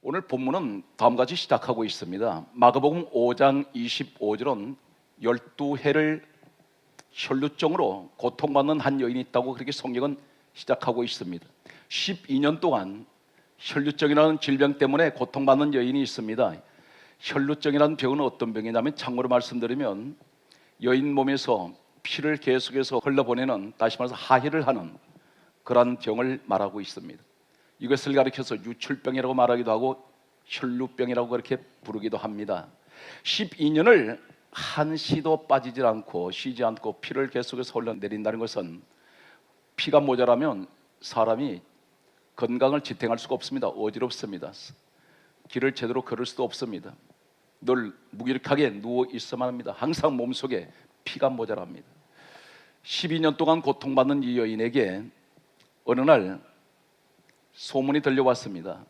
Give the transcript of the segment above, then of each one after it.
오늘 본문은 다음과 같이 시작하고 있습니다. 마가복음 5장 25절은 12해를 혈루증으로 고통받는 한 여인이 있다고 그렇게 성경은 시작하고 있습니다. 12년 동안 혈루증이라는 질병 때문에 고통받는 여인이 있습니다. 혈루증이라는 병은 어떤 병이냐면, 참고로 말씀드리면 여인 몸에서 피를 계속해서 흘러보내는, 다시 말해서 하혈을 하는 그러한 병을 말하고 있습니다. 이것을 가리켜서 유출병이라고 말하기도 하고 혈루병이라고 그렇게 부르기도 합니다. 12년을 한시도 빠지지 않고 쉬지 않고 피를 계속해서 흘러내린다는 것은, 피가 모자라면 사람이 건강을 지탱할 수가 없습니다. 어지럽습니다. 길을 제대로 걸을 수도 없습니다. 늘 무기력하게 누워 있어만 합니다. 항상 몸속에 피가 모자랍니다. 12년 동안 고통받는 이 여인에게 어느 날 소문이 들려왔습니다.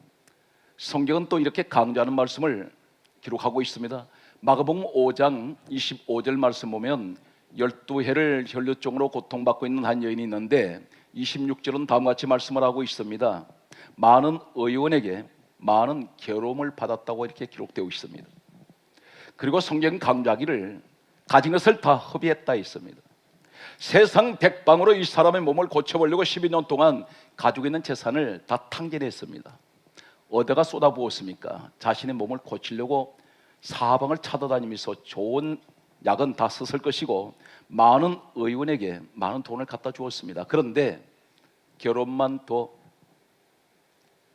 성경은 또 이렇게 강조하는 말씀을 기록하고 있습니다. 마가복음 5장 25절 말씀 보면 12해를 혈루증으로 고통받고 있는 한 여인이 있는데, 26절은 다음과 같이 말씀을 하고 있습니다. 많은 의원에게 많은 괴로움을 받았다고 이렇게 기록되어 있습니다. 그리고 성경은 강조하기를 가진 것을 다 허비했다 했습니다. 세상 백방으로 이 사람의 몸을 고쳐보려고 12년 동안 가지고 있는 재산을 다 탕진했습니다. 어디다가 쏟아부었습니까? 자신의 몸을 고치려고 사방을 찾아다니면서 좋은 약은 다 썼을 것이고 많은 의원에게 많은 돈을 갖다 주었습니다. 그런데 결혼만 더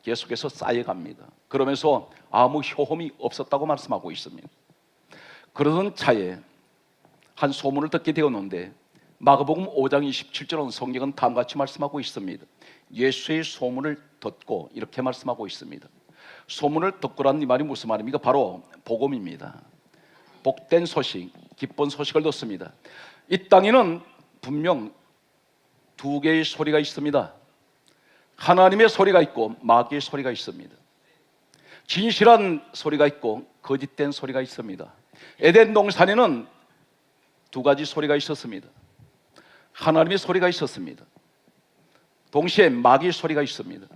계속해서 쌓여갑니다. 그러면서 아무 효험이 없었다고 말씀하고 있습니다. 그러던 차에 한 소문을 듣게 되었는데, 마가복음 5장 27절은 성경은 다음과 같이 말씀하고 있습니다. 예수의 소문을 듣고 이렇게 말씀하고 있습니다. 소문을 듣고라는 이 말이 무슨 말입니까? 바로 복음입니다. 복된 소식, 기쁜 소식을 듣습니다. 이 땅에는 분명 두 개의 소리가 있습니다. 하나님의 소리가 있고 마귀의 소리가 있습니다. 진실한 소리가 있고 거짓된 소리가 있습니다. 에덴 동산에는 두 가지 소리가 있었습니다. 하나님의 소리가 있었습니다. 동시에 마귀의 소리가 있습니다.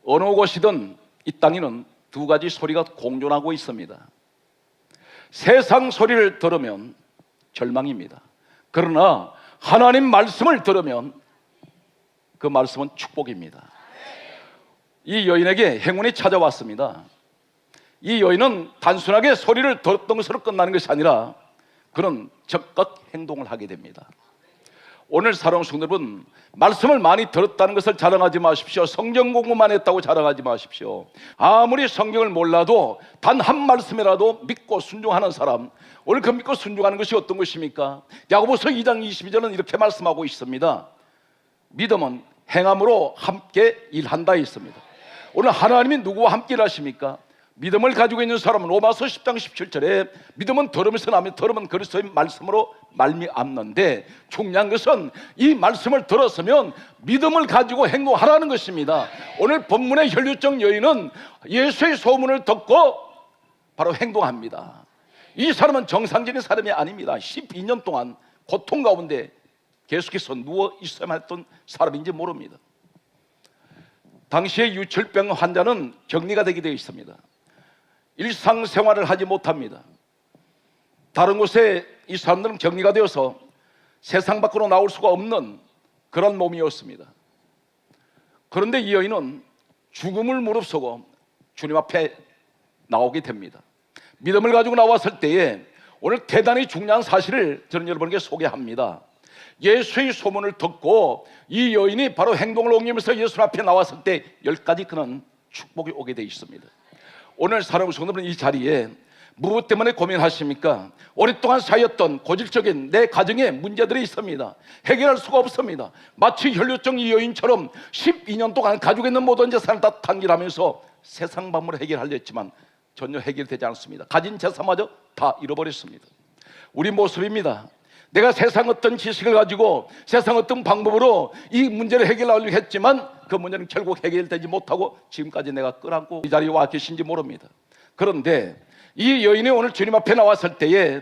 어느 곳이든 이 땅에는 두 가지 소리가 공존하고 있습니다. 세상 소리를 들으면 절망입니다. 그러나 하나님 말씀을 들으면 그 말씀은 축복입니다. 이 여인에게 행운이 찾아왔습니다. 이 여인은 단순하게 소리를 들었던 것으로 끝나는 것이 아니라 그는 적극 행동을 하게 됩니다. 오늘 사랑하는 성도 여러분, 말씀을 많이 들었다는 것을 자랑하지 마십시오. 성경 공부만 했다고 자랑하지 마십시오. 아무리 성경을 몰라도 단 한 말씀이라도 믿고 순종하는 사람, 오늘 그 믿고 순종하는 것이 어떤 것입니까? 야고보서 2장 22절은 이렇게 말씀하고 있습니다. 믿음은 행함으로 함께 일한다 했습니다. 오늘 하나님이 누구와 함께 일하십니까? 믿음을 가지고 있는 사람은 로마서 10장 17절에 믿음은 들으면서 나면 들으면 그리스도의 말씀으로 말미암는데, 중요한 것은 이 말씀을 들었으면 믿음을 가지고 행동하라는 것입니다. 오늘 본문의 혈루증 여인은 예수의 소문을 듣고 바로 행동합니다. 이 사람은 정상적인 사람이 아닙니다. 12년 동안 고통 가운데 계속해서 누워 있어야만 했던 사람인지 모릅니다. 당시의 유출병 환자는 격리가 되게 되어 있습니다. 일상생활을 하지 못합니다. 다른 곳에 이 사람들은 격리가 되어서 세상 밖으로 나올 수가 없는 그런 몸이었습니다. 그런데 이 여인은 죽음을 무릅쓰고 주님 앞에 나오게 됩니다. 믿음을 가지고 나왔을 때에 오늘 대단히 중요한 사실을 저는 여러분에게 소개합니다. 예수의 소문을 듣고 이 여인이 바로 행동을 옮기면서 예수 앞에 나왔을 때 10가지 그는 축복이 오게 되어 있습니다. 오늘 사랑하는 성도분, 이 자리에 무엇 때문에 고민하십니까? 오랫동안 쌓였던 고질적인 내 가정에 문제들이 있습니다. 해결할 수가 없습니다. 마치 혈루증 이 여인처럼 12년 동안 가지고 있는 모든 재산을 다 탕진하면서 세상 방문을 해결하려 했지만 전혀 해결되지 않습니다. 가진 재산마저 다 잃어버렸습니다. 우리 모습입니다. 내가 세상 어떤 지식을 가지고 세상 어떤 방법으로 이 문제를 해결하려고 했지만 그 문제는 결국 해결되지 못하고 지금까지 내가 끌어안고 이 자리에 와 계신지 모릅니다. 그런데 이 여인이 오늘 주님 앞에 나왔을 때에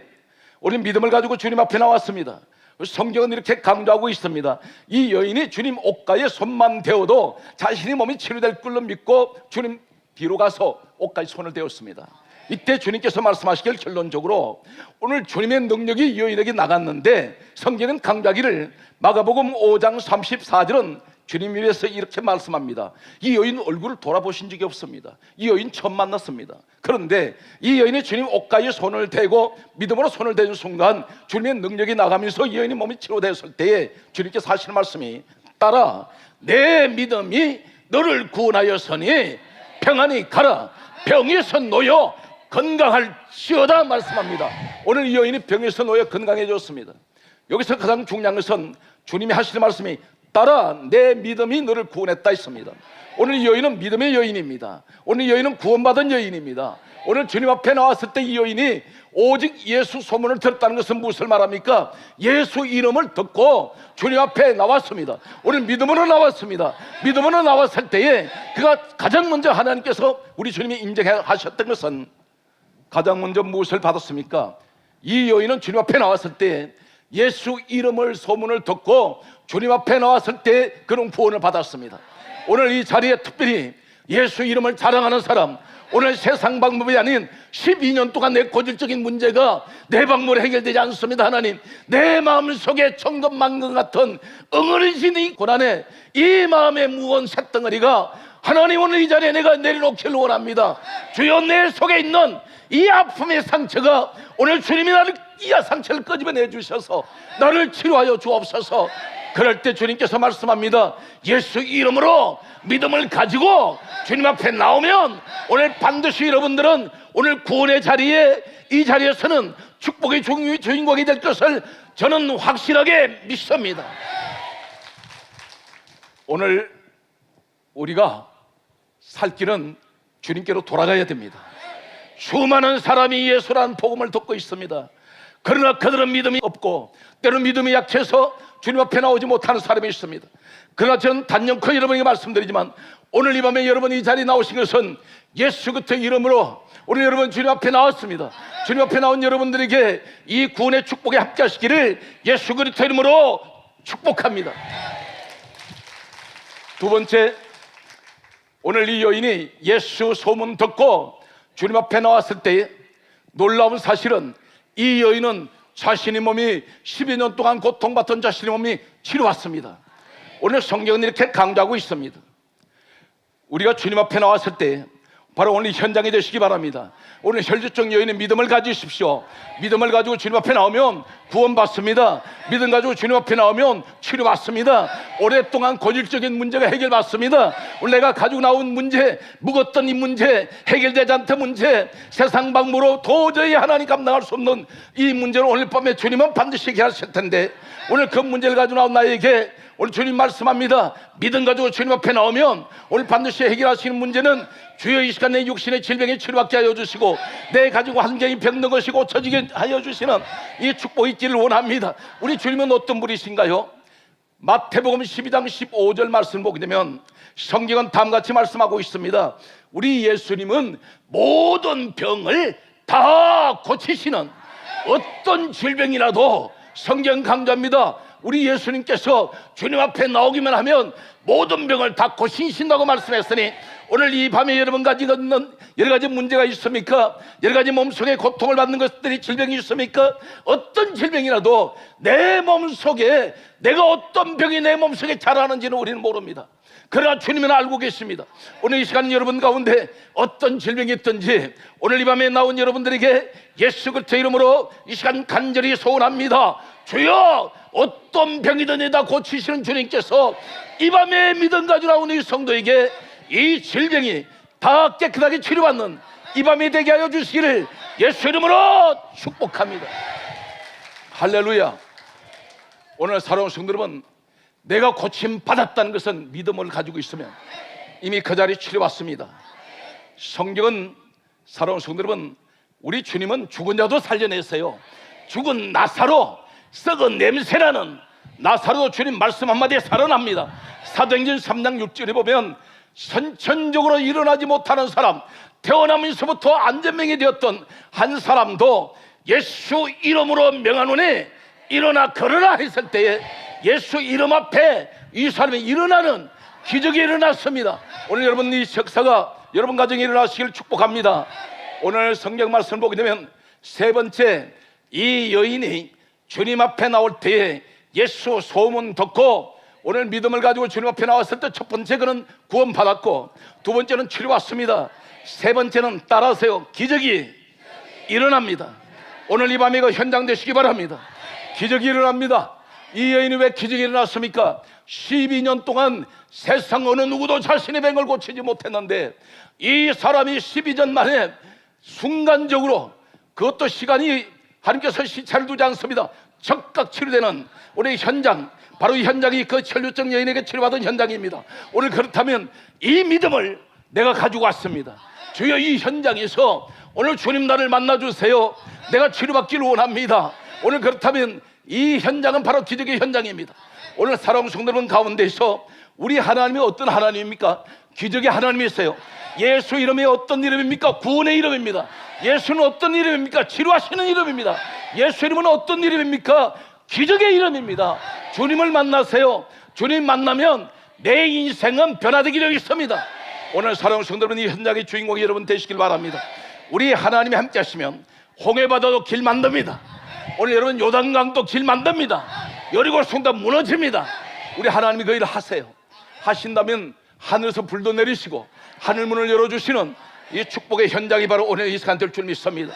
우리는 믿음을 가지고 주님 앞에 나왔습니다. 성경은 이렇게 강조하고 있습니다. 이 여인이 주님 옷가에 손만 대어도 자신의 몸이 치료될 줄로 믿고 주님 뒤로 가서 옷까지 손을 대었습니다. 이때 주님께서 말씀하시길 결론적으로 오늘 주님의 능력이 이 여인에게 나갔는데 성경은 강조하기를 마가복음 5장 34절은 주님 입에서 이렇게 말씀합니다. 이 여인 얼굴을 돌아보신 적이 없습니다. 이 여인 처음 만났습니다. 그런데 이 여인이 주님 옷가에 손을 대고 믿음으로 손을 대는 순간 주님의 능력이 나가면서 이 여인이 몸이 치료되었을 때에 주님께서 하시는 말씀이 따라 내 믿음이 너를 구원하였으니 평안히 가라 병에서 놓여 건강할지어다 말씀합니다. 오늘 이 여인이 병에서 놓여 건강해졌습니다. 여기서 가장 중요한 것은 주님이 하시는 말씀이 따라 내 믿음이 너를 구원했다 했습니다. 오늘 이 여인은 믿음의 여인입니다. 오늘 이 여인은 구원받은 여인입니다. 오늘 주님 앞에 나왔을 때 이 여인이 오직 예수 소문을 들었다는 것은 무엇을 말합니까? 예수 이름을 듣고 주님 앞에 나왔습니다. 오늘 믿음으로 나왔습니다. 믿음으로 나왔을 때에 그가 가장 먼저 하나님께서 우리 주님이 인정하셨던 것은 가장 먼저 무엇을 받았습니까? 이 여인은 주님 앞에 나왔을 때 예수 이름을 소문을 듣고 주님 앞에 나왔을 때 그런 구원을 받았습니다. 오늘 이 자리에 특별히 예수 이름을 자랑하는 사람, 오늘 세상 방법이 아닌 12년 동안 내 고질적인 문제가 내 방법으로 해결되지 않습니다. 하나님, 내 마음속에 천근만근 같은 엉어리신 이 고난에 이 마음의 무거운 쇳덩어리가 하나님 오늘 이 자리에 내가 내려놓기를 원합니다. 주여 내 속에 있는 이 아픔의 상처가 오늘 주님이 나를 이 상처를 끄집어내 주셔서 나를 치료하여 주옵소서. 그럴 때 주님께서 말씀합니다. 예수 이름으로 믿음을 가지고 주님 앞에 나오면 오늘 반드시 여러분들은 오늘 구원의 자리에 이 자리에서는 축복의 주인공이 될 것을 저는 확실하게 믿습니다. 오늘 우리가 살 길은 주님께로 돌아가야 됩니다. 수많은 사람이 예수라는 복음을 듣고 있습니다. 그러나 그들은 믿음이 없고 때로는 믿음이 약해서 주님 앞에 나오지 못하는 사람이 있습니다. 그러나 저는 단연코 여러분에게 말씀드리지만 오늘 이 밤에 여러분 이 자리에 나오신 것은 예수 그리스도의 이름으로 오늘 여러분 주님 앞에 나왔습니다. 주님 앞에 나온 여러분들에게 이 구원의 축복에 함께 하시기를 예수 그리스도의 이름으로 축복합니다. 두 번째, 오늘 이 여인이 예수 소문 듣고 주님 앞에 나왔을 때 놀라운 사실은 이 여인은 자신의 몸이 12년 동안 고통받던 자신의 몸이 치료왔습니다. 오늘 성경은 이렇게 강조하고 있습니다. 우리가 주님 앞에 나왔을 때 바로 오늘 현장이 되시기 바랍니다. 오늘 혈주증 여인의 믿음을 가지십시오. 믿음을 가지고 주님 앞에 나오면 구원받습니다. 믿음 가지고 주님 앞에 나오면 치료받습니다. 오랫동안 고질적인 문제가 해결받습니다. 오늘 내가 가지고 나온 문제, 묵었던 이 문제, 해결되지 않던 문제, 세상 방법으로 도저히 하나님 감당할 수 없는 이 문제를 오늘 밤에 주님은 반드시 해결하실 텐데 오늘 그 문제를 가지고 나온 나에게 오늘 주님 말씀합니다. 믿음 가지고 주님 앞에 나오면 오늘 반드시 해결하시는 문제는 주여 이 시간 내 육신의 질병에 치료받게 하여 주시고 내 가지고 환경이 병든 것이 고쳐지게 하여 주시는 이 축복이 있기를 원합니다. 우리 주님은 어떤 분이신가요? 마태복음 12장 15절 말씀 보게 되면 성경은 다음같이 말씀하고 있습니다. 우리 예수님은 모든 병을 다 고치시는 어떤 질병이라도 성경 강조합니다. 우리 예수님께서 주님 앞에 나오기만 하면 모든 병을 다 고치신다고 말씀했으니 오늘 이 밤에 여러분 가지고 있는 여러 가지 문제가 있습니까? 여러 가지 몸속에 고통을 받는 것들이 질병이 있습니까? 어떤 질병이라도 내 몸속에 내가 어떤 병이 내 몸속에 자라는지는 우리는 모릅니다. 그러나 주님은 알고 계십니다. 오늘 이 시간 여러분 가운데 어떤 질병이 있든지 오늘 이 밤에 나온 여러분들에게 예수 그리스도의 이름으로 이 시간 간절히 소원합니다. 주여 어떤 병이든 다 고치시는 주님께서 이 밤에 믿음 가지고 나오는 이 성도에게 이 질병이 다 깨끗하게 치료받는 이 밤이 되게 하여 주시기를 예수 이름으로 축복합니다. 할렐루야. 오늘 사랑하는 성도 여러분, 내가 고침 받았다는 것은 믿음을 가지고 있으면 이미 그 자리 치료받습니다. 성경은 사랑하는 성도 여러분, 우리 주님은 죽은 자도 살려냈어요. 죽은 나사로, 썩은 냄새나는 나사로 주님 말씀 한마디에 살아납니다. 사도행전 3장 6절에 보면 선천적으로 일어나지 못하는 사람, 태어나면서부터 안전명이 되었던 한 사람도 예수 이름으로 명하노니 일어나 걸으라 했을 때에 예수 이름 앞에 이 사람이 일어나는 기적이 일어났습니다. 오늘 여러분 이 역사가 여러분 가정에 일어나시길 축복합니다. 오늘 성경 말씀을 보게 되면 세 번째, 이 여인이 주님 앞에 나올 때에 예수 소문 듣고 오늘 믿음을 가지고 주님 앞에 나왔을 때 첫 번째 그는 구원받았고, 두 번째는 치료받습니다. 세 번째는 따라하세요, 기적이 일어납니다. 오늘 이 밤에 그 현장 되시기 바랍니다. 기적이 일어납니다. 이 여인이 왜 기적이 일어났습니까? 12년 동안 세상 어느 누구도 자신의 병을 고치지 못했는데 이 사람이 12년 만에 순간적으로, 그것도 시간이 하나님께서 시차를 두지 않습니다, 즉각 치료되는 오늘 현장, 바로 이 현장이 그 혈류증 여인에게 치료받은 현장입니다. 오늘 그렇다면 이 믿음을 내가 가지고 왔습니다. 주여, 이 현장에서 오늘 주님 나를 만나주세요. 내가 치료받기를 원합니다. 오늘 그렇다면 이 현장은 바로 기적의 현장입니다. 오늘 사랑하는 성도 여러분 가운데서 우리 하나님이 어떤 하나님입니까? 기적의 하나님이세요. 예수 이름이 어떤 이름입니까? 구원의 이름입니다. 예수는 어떤 이름입니까? 치료하시는 이름입니다. 예수 이름은 어떤 이름입니까? 기적의 이름입니다. 주님을 만나세요. 주님 만나면 내 인생은 변화되기 되어 있습니다. 오늘 사랑하는 성도 여러분, 이 현장의 주인공이 여러분 되시길 바랍니다. 우리 하나님이 함께 하시면 홍해바다도 길 만듭니다. 오늘 여러분 요단강도 길 만듭니다. 여리고 성도 무너집니다. 우리 하나님이 그 일을 하세요. 하신다면 하늘에서 불도 내리시고 하늘문을 열어주시는 이 축복의 현장이 바로 오늘 이 시간 될 줄 믿습니다.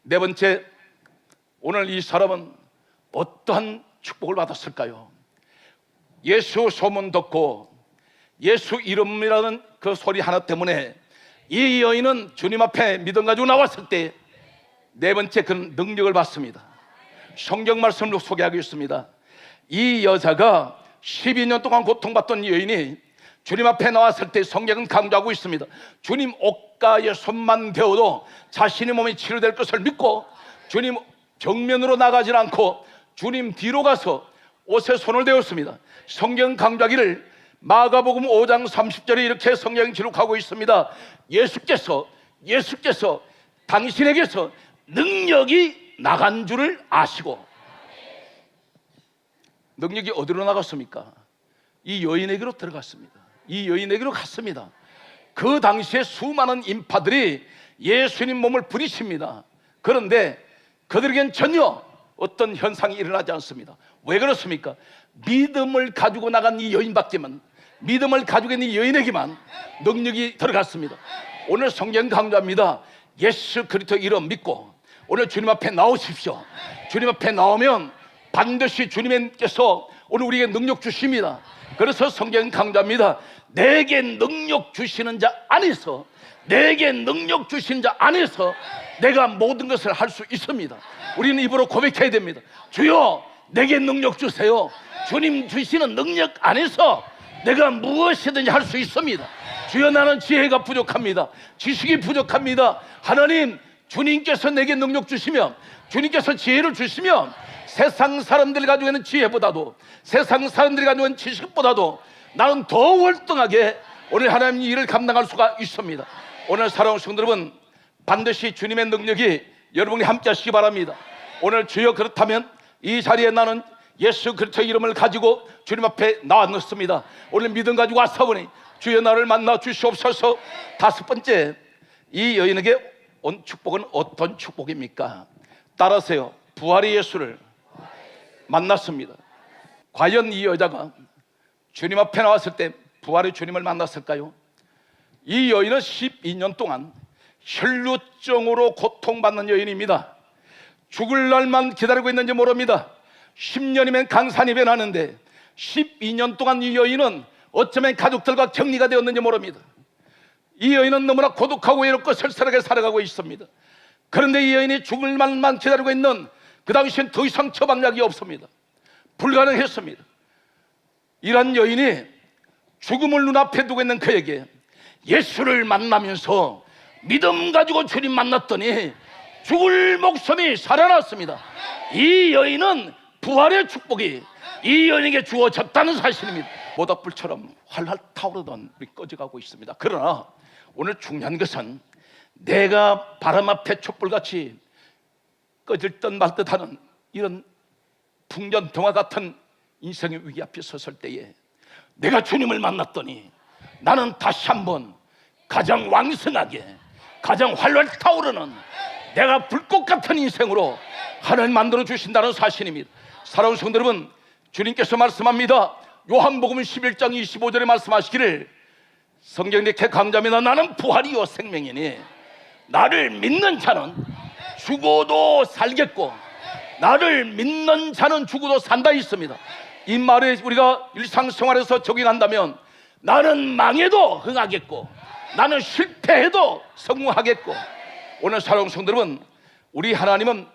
네 번째, 오늘 이 사람은 어떠한 축복을 받았을까요? 예수 소문 듣고 예수 이름이라는 그 소리 하나 때문에 이 여인은 주님 앞에 믿음 가지고 나왔을 때 네 번째, 그는 능력을 받습니다. 성경 말씀으로 소개하겠습니다. 이 여자가 12년 동안 고통받던 여인이 주님 앞에 나왔을 때 성경은 강조하고 있습니다. 주님 옷가에 손만 대어도 자신의 몸이 치료될 것을 믿고 주님 정면으로 나가지 않고 주님 뒤로 가서 옷에 손을 대었습니다. 성경 강조하기를 마가복음 5장 30절에 이렇게 성경이 기록하고 있습니다. 예수께서 당신에게서 능력이 나간 줄을 아시고. 능력이 어디로 나갔습니까? 이 여인에게로 들어갔습니다. 이 여인에게로 갔습니다. 그 당시에 수많은 인파들이 예수님 몸을 부딪힙니다. 그런데 그들에겐 전혀 어떤 현상이 일어나지 않습니다. 왜 그렇습니까? 믿음을 가지고 나간 이 여인밖에만, 믿음을 가지고 있는 이 여인에게만 능력이 들어갔습니다. 오늘 성경 강조합니다. 예수 그리스도 이름 믿고 오늘 주님 앞에 나오십시오. 주님 앞에 나오면 반드시 주님께서 오늘 우리에게 능력 주십니다. 그래서 성경 강조합니다. 내게 능력 주시는 자 안에서, 내게 능력 주시는 자 안에서 내가 모든 것을 할 수 있습니다. 우리는 입으로 고백해야 됩니다. 주여, 내게 능력 주세요. 주님 주시는 능력 안에서 내가 무엇이든지 할 수 있습니다. 주여, 나는 지혜가 부족합니다. 지식이 부족합니다. 하나님, 주님께서 내게 능력 주시면, 주님께서 지혜를 주시면 세상 사람들이 가지고 있는 지혜보다도, 세상 사람들이 가지고 있는 지식보다도 나는 더 월등하게 오늘 하나님의 일을 감당할 수가 있습니다. 오늘 사랑하는 성도 여러분, 반드시 주님의 능력이 여러분이 함께 하시기 바랍니다. 오늘 주여, 그렇다면 이 자리에 나는 예수 그리스도의 이름을 가지고 주님 앞에 나왔습니다. 오늘 믿음 가지고 왔사오니 주여, 나를 만나 주시옵소서. 다섯 번째, 이 여인에게 온 축복은 어떤 축복입니까? 따라하세요. 부활의 예수를 만났습니다. 과연 이 여자가 주님 앞에 나왔을 때 부활의 주님을 만났을까요? 이 여인은 12년 동안 혈루증으로 고통받는 여인입니다. 죽을 날만 기다리고 있는지 모릅니다. 10년이면 강산이 변하는데 12년 동안 이 여인은 어쩌면 가족들과 격리가 되었는지 모릅니다. 이 여인은 너무나 고독하고 외롭고 쓸쓸하게 살아가고 있습니다. 그런데 이 여인이 죽을 날만 기다리고 있는 그 당시엔 더 이상 처방약이 없습니다. 불가능했습니다. 이런 여인이 죽음을 눈앞에 두고 있는 그에게 예수를 만나면서 믿음 가지고 주님 만났더니 죽을 목숨이 살아났습니다. 이 여인은 부활의 축복이 이 여인에게 주어졌다는 사실입니다. 모닥불처럼 활활 타오르던 우리 꺼져가고 있습니다. 그러나 오늘 중요한 것은 내가 바람 앞에 촛불같이 꺼질 듯 말 듯하는 이런 풍년동화 같은 인생의 위기 앞에 섰을 때에 내가 주님을 만났더니 나는 다시 한번 가장 왕성하게, 가장 활활 타오르는 내가 불꽃 같은 인생으로 하나님 만들어 주신다는 사실입니다. 사랑하는 성도 여러분, 주님께서 말씀합니다. 요한복음 11장 25절에 말씀하시기를 성경 이렇게 강조합니다. 나는 부활이요 생명이니 나를 믿는 자는 죽어도 살겠고 나를 믿는 자는 죽어도 산다 있습니다. 이 말에 우리가 일상생활에서 적용한다면 나는 망해도 흥하겠고 나는 실패해도 성공하겠고. 오늘 사랑하는 성도 여러분, 우리 하나님은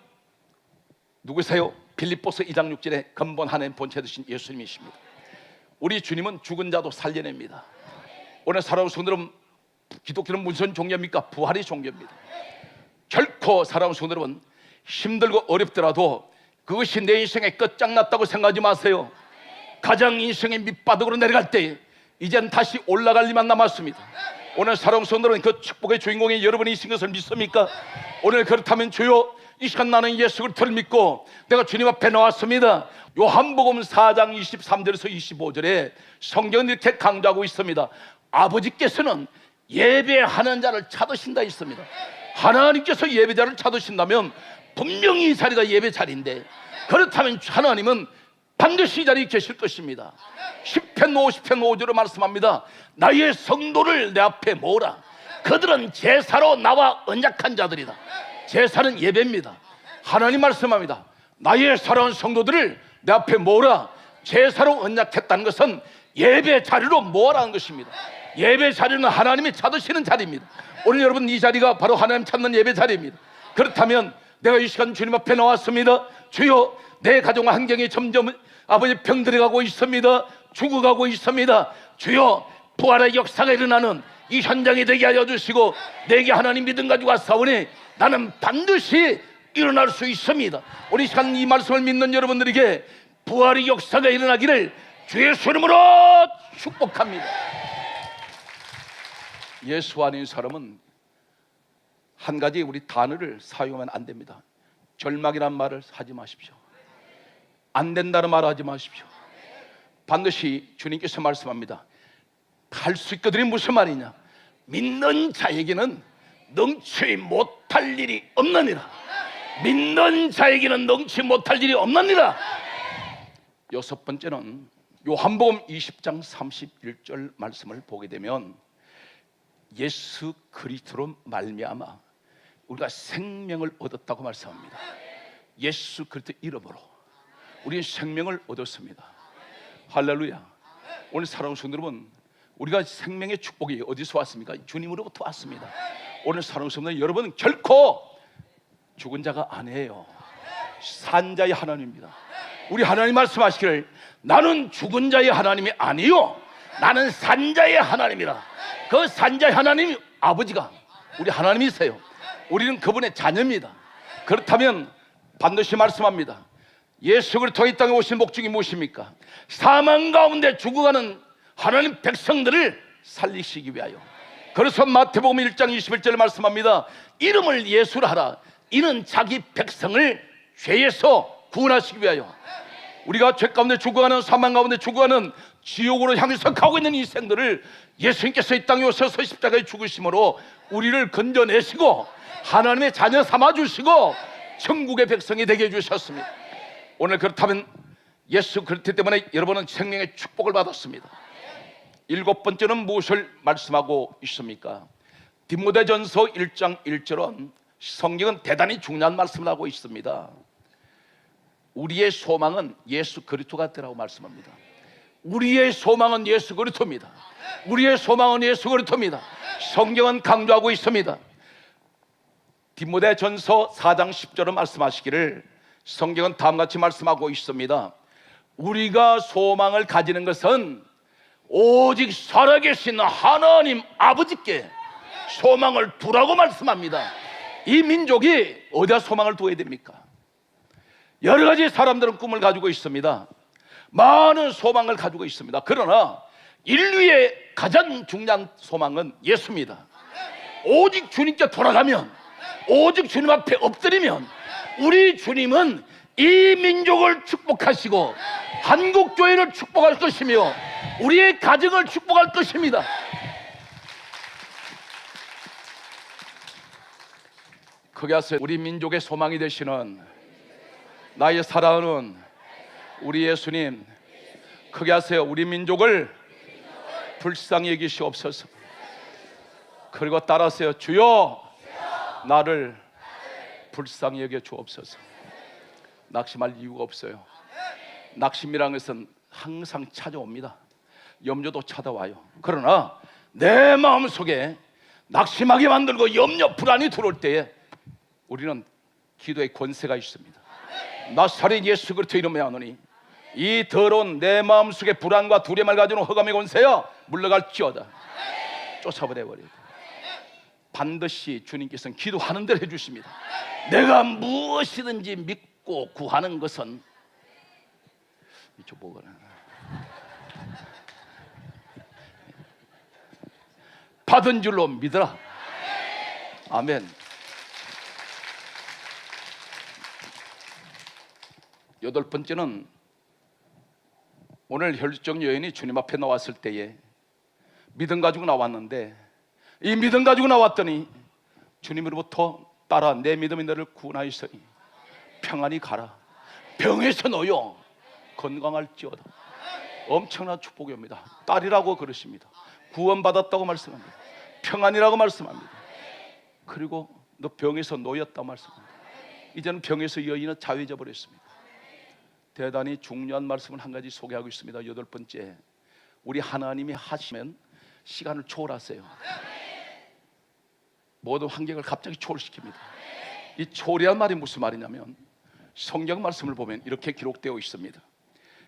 누구세요? 빌립보서 2장 6절에 근본 하나님 본체 되신 예수님이십니다. 우리 주님은 죽은 자도 살려냅니다. 오늘 사랑하는 성도 여러분, 기독교는 무슨 종교입니까? 부활의 종교입니다. 결코 사랑하는 성도 여러분, 힘들고 어렵더라도 그것이 내 인생의 끝장났다고 생각하지 마세요. 가장 인생의 밑바닥으로 내려갈 때 이젠 다시 올라갈 일만 남았습니다. 오늘 사랑하는 성도 여러분, 그 축복의 주인공이 여러분이신 것을 믿습니까? 오늘 그렇다면 주여, 이 시간 나는 예수 그리스도를 믿고 내가 주님 앞에 나왔습니다. 요한복음 4장 23절에서 25절에 성경은 이렇게 강조하고 있습니다. 아버지께서는 예배하는 자를 찾으신다 있습니다. 하나님께서 예배자를 찾으신다면 분명히 이 자리가 예배 자리인데, 그렇다면 하나님은 반드시 이 자리에 계실 것입니다. 10편 50편 5절로 말씀합니다. 나의 성도를 내 앞에 모으라. 그들은 제사로 나와 언약한 자들이다. 제사는 예배입니다. 하나님 말씀합니다. 나의 사랑하는 성도들을 내 앞에 모으라. 제사로 언약했다는 것은 예배 자리로 모으라는 것입니다. 예배 자리는 하나님이 찾으시는 자리입니다. 오늘 여러분, 이 자리가 바로 하나님 찾는 예배 자리입니다. 그렇다면 내가 이 시간 주님 앞에 나왔습니다. 주여, 내 가정 환경이 점점 아버지 병들어 가고 있습니다. 죽어가고 있습니다. 주여, 부활의 역사가 일어나는 이 현장이 되게 하여 주시고 내게 하나님 믿음 가지고 왔사오니 나는 반드시 일어날 수 있습니다. 우리 시간 이 말씀을 믿는 여러분들에게 부활의 역사가 일어나기를 주의 이름으로 축복합니다. 예수 아닌 사람은 한 가지 우리 단어를 사용하면 안 됩니다. 절망이란 말을 하지 마십시오. 안 된다는 말을 하지 마십시오. 반드시 주님께서 말씀합니다. 할 수 있거든이 무슨 말이냐? 믿는 자에게는 능치 못할 일이 없느니라. 믿는 자에게는 능치 못할 일이 없느니라. 여섯 번째는 요한복음 20장 31절 말씀을 보게 되면 예수 그리스도로 말미암아 우리가 생명을 얻었다고 말씀합니다. 예수 그리스도 이름으로 우리는 생명을 얻었습니다. 할렐루야. 오늘 사랑하는 성도 여러분, 우리가 생명의 축복이 어디서 왔습니까? 주님으로부터 왔습니다. 오늘 사랑하는 성도 여러분, 결코 죽은 자가 아니에요. 산 자의 하나님입니다. 우리 하나님 말씀하시기를 나는 죽은 자의 하나님이 아니요 나는 산 자의 하나님이라. 그 산 자의 하나님이 아버지가 우리 하나님이세요. 우리는 그분의 자녀입니다. 그렇다면 반드시 말씀합니다. 예수 그리스도 이 땅에 오신 목적이 무엇입니까? 사망 가운데 죽어가는 하나님 백성들을 살리시기 위하여. 그래서 마태복음 1장 21절에 말씀합니다. 이름을 예수로 하라. 이는 자기 백성을 죄에서 구원하시기 위하여. 우리가 죄 가운데 죽어가는, 사망 가운데 죽어가는, 지옥으로 향해서 가고 있는 인생들을 예수님께서 이 땅에 오셔서 십자가에 죽으심으로 우리를 건져내시고 하나님의 자녀 삼아주시고 천국의 백성이 되게 해주셨습니다. 오늘 그렇다면 예수 그리스도 때문에 여러분은 생명의 축복을 받았습니다. 일곱 번째는 무엇을 말씀하고 있습니까? 디모데전서 1장 1절은 성경은 대단히 중요한 말씀을 하고 있습니다. 우리의 소망은 예수 그리스도가 되라고 말씀합니다. 우리의 소망은 예수 그리스도입니다. 우리의 소망은 예수 그리스도입니다. 성경은 강조하고 있습니다. 디모데전서 4장 10절은 말씀하시기를 성경은 다음같이 말씀하고 있습니다. 우리가 소망을 가지는 것은 오직 살아계신 하나님 아버지께 소망을 두라고 말씀합니다. 이 민족이 어디다 소망을 두어야 됩니까? 여러 가지 사람들은 꿈을 가지고 있습니다. 많은 소망을 가지고 있습니다. 그러나 인류의 가장 중요한 소망은 예수입니다. 오직 주님께 돌아가면, 오직 주님 앞에 엎드리면 우리 주님은 이 민족을 축복하시고 한국교회를 축복할 것이며 우리의 가정을 축복할 것입니다. 크게 하세요. 우리 민족의 소망이 되시는 나의 사랑하는 우리 예수님, 크게 하세요. 우리 민족을 불쌍히 여기시옵소서. 그리고 따라하세요. 주여 나를 불쌍히 여겨 주옵소서. 낙심할 이유가 없어요. 낙심이란 것은 항상 찾아옵니다. 염려도 찾아와요. 그러나 내 마음속에 낙심하게 만들고 염려, 불안이 들어올 때에 우리는 기도의 권세가 있습니다. 나사렛 예수 그리스도 이름에 하노니 이 더러운 내 마음속에 불안과 두려움을 가지는 흑암의 권세여 물러갈지어다. 쫓아버려버려요. 반드시 주님께서는 기도하는 대로 해주십니다. 내가 무엇이든지 믿고 구하는 것은 이쪽 보거나 받은 줄로 믿어라. 아멘. 여덟 번째는 오늘 혈루증 여인이 주님 앞에 나왔을 때에 믿음 가지고 나왔는데, 이 믿음 가지고 나왔더니 주님으로부터 따라 내 믿음이 너를 구원하였으니 평안히 가라. 병에서 놓여 건강할지어다. 엄청난 축복입니다. 딸이라고 그러십니다. 구원받았다고 말씀합니다. 평안이라고 말씀합니다. 그리고 너 병에서 놓였다고 말씀합니다. 이제는 병에서 여인은 자유해져 버렸습니다. 대단히 중요한 말씀을 한 가지 소개하고 있습니다. 여덟 번째, 우리 하나님이 하시면 시간을 초월하세요. 모든 환경을 갑자기 초월시킵니다. 이 초월이란 말이 무슨 말이냐면 성경 말씀을 보면 이렇게 기록되어 있습니다.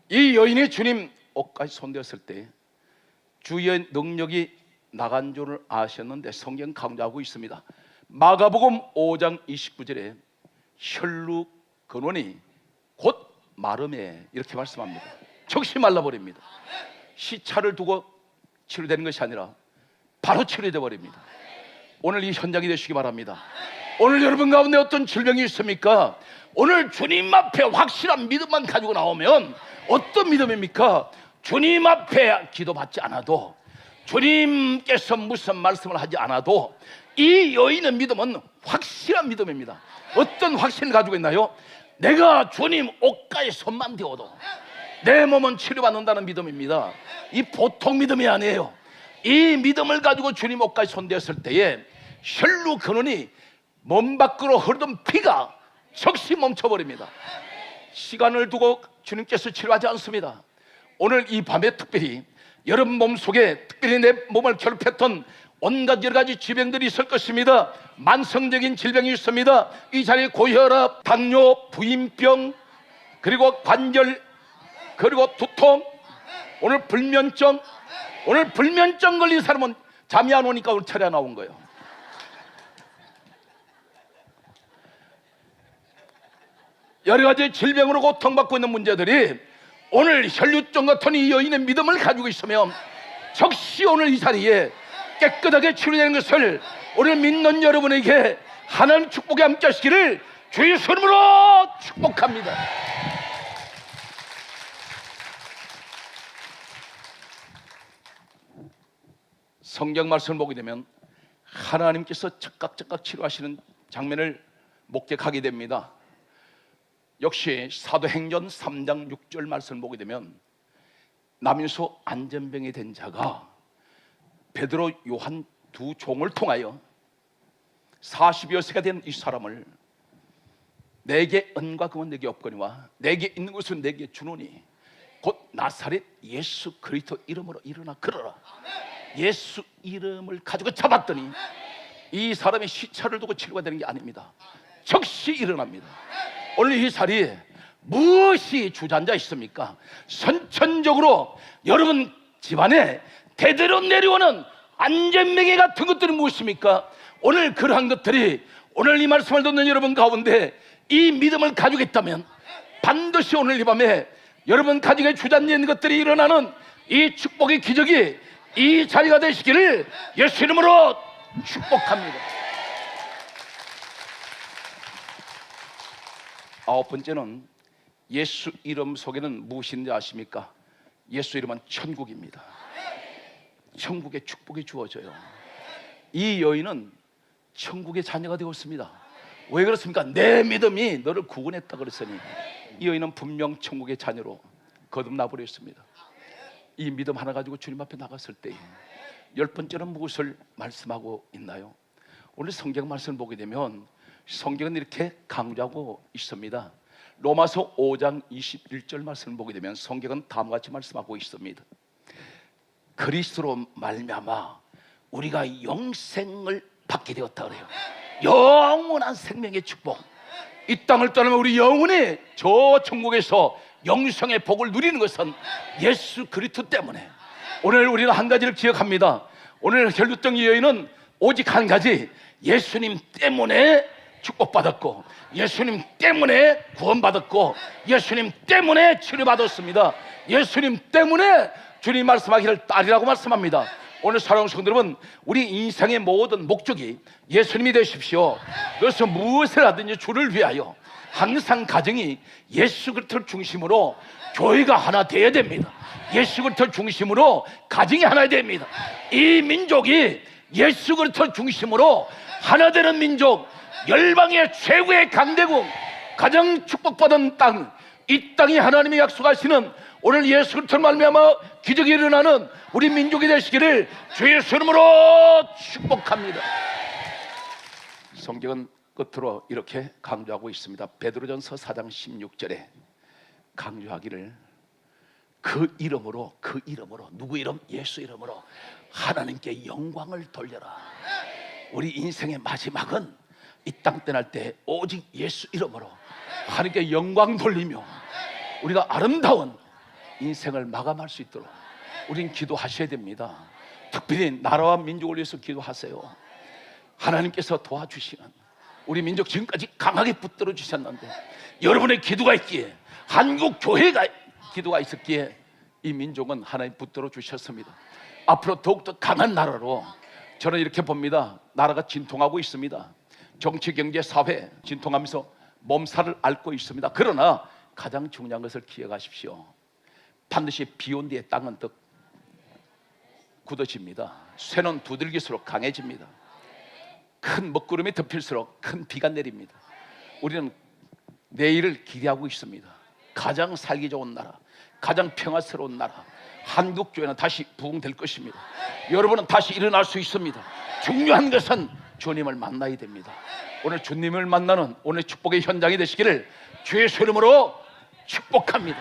이 여인이 주님 옷까지 손대었을 때 주의 능력이 나간 줄을 아셨는데 성경 강조하고 있습니다. 마가복음 5장 29절에 혈루 근원이 곧 마름에 이렇게 말씀합니다. 즉시 말라버립니다. 시차를 두고 치료되는 것이 아니라 바로 치료되어 버립니다. 오늘 이 현장이 되시기 바랍니다. 오늘 여러분 가운데 어떤 질병이 있습니까? 오늘 주님 앞에 확실한 믿음만 가지고 나오면 어떤 믿음입니까? 주님 앞에 기도받지 않아도, 주님께서 무슨 말씀을 하지 않아도 이 여인의 믿음은 확실한 믿음입니다. 어떤 확신을 가지고 있나요? 내가 주님 옷가에 손만 대어도 내 몸은 치료받는다는 믿음입니다. 이 보통 믿음이 아니에요. 이 믿음을 가지고 주님 옷가에 손대었을 때에 혈루 근원이 몸 밖으로 흐르던 피가 즉시 멈춰버립니다. 시간을 두고 주님께서 치료하지 않습니다. 오늘 이 밤에 특별히 여러분 몸속에, 특별히 내 몸을 괴롭혔던 온갖 여러 가지 질병들이 있을 것입니다. 만성적인 질병이 있습니다. 이 자리에 고혈압, 당뇨, 부인병, 그리고 관절, 그리고 두통, 오늘 불면증. 오늘 불면증 걸린 사람은 잠이 안 오니까 오늘 차례 나온 거예요. 여러 가지 질병으로 고통받고 있는 문제들이 오늘 혈루증 같은 이 여인의 믿음을 가지고 있으면 즉시 오늘 이 자리에 깨끗하게 치료되는 것을 오늘 믿는 여러분에게 하나님 축복이 함께 하시기를 주의 이름으로 축복합니다. 성경 말씀을 보게 되면 하나님께서 즉각 치료하시는 장면을 목격하게 됩니다. 역시 사도행전 3장 6절 말씀을 보게 되면 남인수 안전병이 된 자가 베드로, 요한 두 종을 통하여 40여 세가 된 이 사람을 내게 은과 금은 내게 없거니와 내게 있는 것은 내게 주노니 곧 나사렛 예수 그리스도 이름으로 일어나 걸어라. 예수 이름을 가지고 잡았더니 이 사람이 시차를 두고 치료가 되는 게 아닙니다. 즉시 일어납니다. 오늘 이 자리에 무엇이 주저앉아 있습니까? 선천적으로 여러분 집안에 대대로 내려오는 안전명예 같은 것들이 무엇입니까? 오늘 그러한 것들이 오늘 이 말씀을 듣는 여러분 가운데 이 믿음을 가지고 있다면 반드시 오늘 이 밤에 여러분 가정에 주저앉아 있는 것들이 일어나는 이 축복의 기적이 이 자리가 되시기를 예수 이름으로 축복합니다. 아홉 번째는 예수 이름 속에는 무엇인지 아십니까? 예수 이름은 천국입니다. 천국의 축복이 주어져요. 이 여인은 천국의 자녀가 되었습니다. 왜 그렇습니까? 내 믿음이 너를 구원했다 그랬으니 이 여인은 분명 천국의 자녀로 거듭나 버렸습니다. 이 믿음 하나 가지고 주님 앞에 나갔을 때 열 번째는 무엇을 말씀하고 있나요? 오늘 성경 말씀을 보게 되면 성경은 이렇게 강조하고 있습니다. 로마서 5장 21절 말씀을 보게 되면 성경은 다음과 같이 말씀하고 있습니다. 그리스도로 말미암아 우리가 영생을 받게 되었다 그래요. 영원한 생명의 축복. 이 땅을 떠나면 우리 영혼이 저 천국에서 영생의 복을 누리는 것은 예수 그리스도 때문에. 오늘 우리는 한 가지를 기억합니다. 오늘 혈루병 여인은 오직 한 가지, 예수님 때문에 축복받았고 예수님 때문에 구원받았고 예수님 때문에 치료받았습니다. 예수님 때문에 주님 말씀하기를 딸이라고 말씀합니다. 오늘 사랑하는 성도 여러분, 우리 인생의 모든 목적이 예수님이 되십시오. 그래서 무엇을 하든지 주를 위하여 항상 가정이 예수 그리스도를 중심으로 교회가 하나 되어야 됩니다. 예수 그리스도를 중심으로 가정이 하나 됩니다. 이 민족이 예수 그리스도를 중심으로 하나 되는 민족, 열방의 최고의 강대국, 가장 축복받은 땅, 이 땅이 하나님이 약속하시는 오늘 예수 그리스도를 말미암아 기적이 일어나는 우리 민족이 되시기를 주 예수 이름으로 축복합니다. 성경은 끝으로 이렇게 강조하고 있습니다. 베드로전서 4장 16절에 강조하기를 그 이름으로 누구 이름? 예수 이름으로 하나님께 영광을 돌려라. 우리 인생의 마지막은 이 땅 떠날 때 오직 예수 이름으로 하나님께 영광 돌리며 우리가 아름다운 인생을 마감할 수 있도록 우린 기도하셔야 됩니다. 특별히 나라와 민족을 위해서 기도하세요. 하나님께서 도와주시는 우리 민족 지금까지 강하게 붙들어 주셨는데 여러분의 기도가 있기에, 한국 교회가 기도가 있었기에 이 민족은 하나님 붙들어 주셨습니다. 앞으로 더욱더 강한 나라로 저는 이렇게 봅니다. 나라가 진통하고 있습니다. 정치, 경제, 사회 진통하면서 몸살을 앓고 있습니다. 그러나 가장 중요한 것을 기억하십시오. 반드시 비 온 뒤에 땅은 더 굳어집니다. 쇠는 두들길수록 강해집니다. 큰 먹구름이 덮일수록 큰 비가 내립니다. 우리는 내일을 기대하고 있습니다. 가장 살기 좋은 나라, 가장 평화스러운 나라, 한국교회는 다시 부흥될 것입니다. 여러분은 다시 일어날 수 있습니다. 중요한 것은 주님을 만나야 됩니다. 오늘 주님을 만나는 오늘 축복의 현장이 되시기를 주의 이름으로 축복합니다.